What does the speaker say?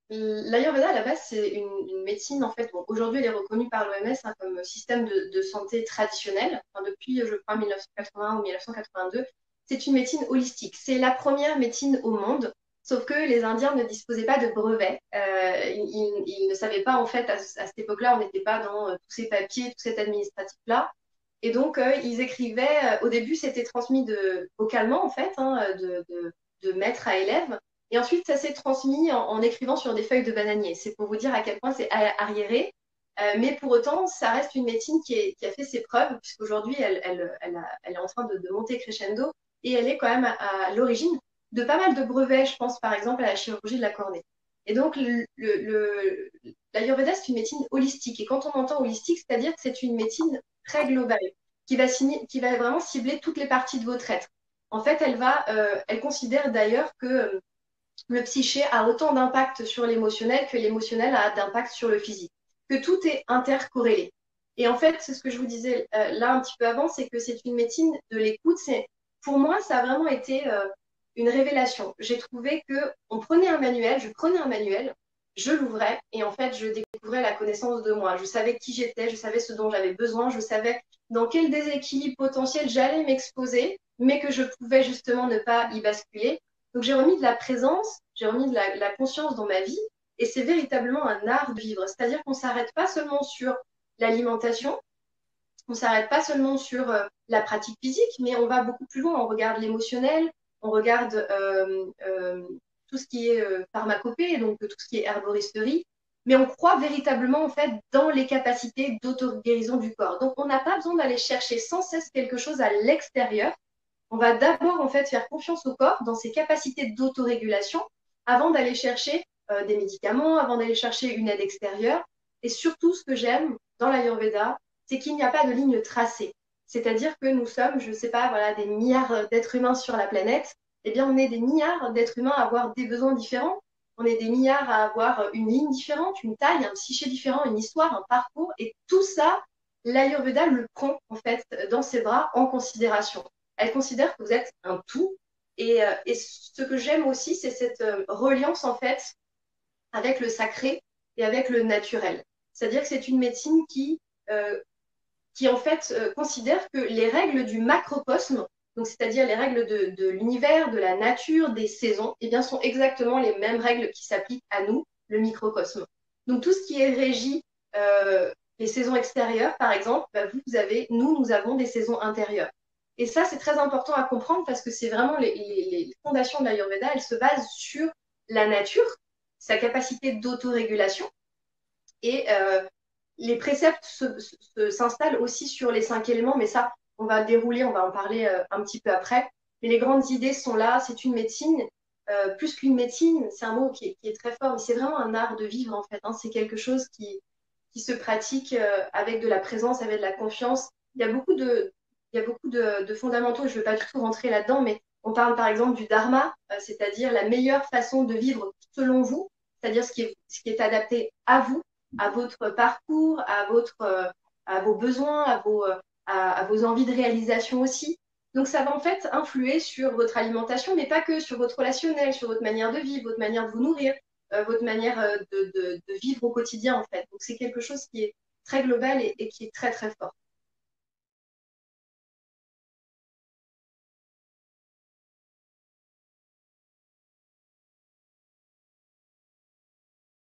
L'Ayurveda, à la base, c'est une médecine, en fait. Bon, aujourd'hui, elle est reconnue par l'OMS comme système de santé traditionnel. Enfin, depuis, je crois, 1980 ou 1982. C'est une médecine holistique. C'est la première médecine au monde, sauf que les Indiens ne disposaient pas de brevet. Ils ne savaient pas, en fait, à cette époque-là, on n'était pas dans tous ces papiers, tout cet administratif-là. Et donc, ils écrivaient, au début, c'était transmis vocalement, en fait, hein, de maître à élève. Et ensuite, ça s'est transmis en écrivant sur des feuilles de bananier. C'est pour vous dire à quel point c'est arriéré. Mais pour autant, ça reste une médecine qui a fait ses preuves, puisqu'aujourd'hui, elle est en train de monter crescendo, et elle est quand même à l'origine de pas mal de brevets, je pense par exemple à la chirurgie de la cornée. Et donc, l'Ayurveda, c'est une médecine holistique. Et quand on entend holistique, c'est-à-dire que c'est une médecine très globale, qui va vraiment cibler toutes les parties de votre être. En fait, elle considère d'ailleurs que le psyché a autant d'impact sur l'émotionnel que l'émotionnel a d'impact sur le physique, que tout est intercorrélé. Et en fait, c'est ce que je vous disais là un petit peu avant, c'est que c'est une médecine de l'écoute. Pour moi, ça a vraiment été une révélation. J'ai trouvé que je prenais un manuel, je l'ouvrais et en fait, je découvrais la connaissance de moi. Je savais qui j'étais, je savais ce dont j'avais besoin, je savais dans quel déséquilibre potentiel j'allais m'exposer, mais que je pouvais justement ne pas y basculer. Donc j'ai remis de la présence, j'ai remis de la conscience dans ma vie, et c'est véritablement un art de vivre. C'est-à-dire qu'on ne s'arrête pas seulement sur l'alimentation, on ne s'arrête pas seulement sur la pratique physique, mais on va beaucoup plus loin. On regarde l'émotionnel, on regarde tout ce qui est pharmacopée, donc tout ce qui est herboristerie, mais on croit véritablement en fait dans les capacités d'auto-guérison du corps. Donc on n'a pas besoin d'aller chercher sans cesse quelque chose à l'extérieur. On va d'abord en fait faire confiance au corps dans ses capacités d'autorégulation avant d'aller chercher des médicaments, avant d'aller chercher une aide extérieure. Et surtout, ce que j'aime dans l'Ayurveda, c'est qu'il n'y a pas de ligne tracée. C'est-à-dire que nous sommes, je ne sais pas, voilà, des milliards d'êtres humains sur la planète. Eh bien, on est des milliards d'êtres humains à avoir des besoins différents. On est des milliards à avoir une ligne différente, une taille, un psyché différent, une histoire, un parcours. Et tout ça, l'Ayurveda le prend en fait dans ses bras en considération. Elle considère que vous êtes un tout. Et ce que j'aime aussi, c'est cette reliance en fait avec le sacré et avec le naturel. C'est-à-dire que c'est une médecine qui en fait considère que les règles du macrocosme, donc c'est-à-dire les règles de l'univers, de la nature, des saisons, eh bien, sont exactement les mêmes règles qui s'appliquent à nous, le microcosme. Donc tout ce qui est régi, les saisons extérieures, par exemple, bah, nous avons des saisons intérieures. Et ça, c'est très important à comprendre parce que c'est vraiment les fondations de l'Ayurveda, elles se basent sur la nature, sa capacité d'autorégulation et les préceptes s'installent aussi sur les 5 éléments, mais ça, on va dérouler, on va en parler un petit peu après. Mais les grandes idées sont là. C'est une médecine, plus qu'une médecine, c'est un mot qui est très fort, mais c'est vraiment un art de vivre en fait. Hein. C'est quelque chose qui se pratique avec de la présence, avec de la confiance. Il y a beaucoup de fondamentaux. Je ne vais pas du tout rentrer là-dedans, mais on parle par exemple du dharma, c'est-à-dire la meilleure façon de vivre selon vous, c'est-à-dire ce qui est adapté à votre parcours, à vos besoins, à vos envies de réalisation aussi. Donc ça va en fait influer sur votre alimentation, mais pas que sur votre relationnel, sur votre manière de vivre, votre manière de vous nourrir, votre manière de vivre au quotidien en fait. Donc c'est quelque chose qui est très global et qui est très très fort.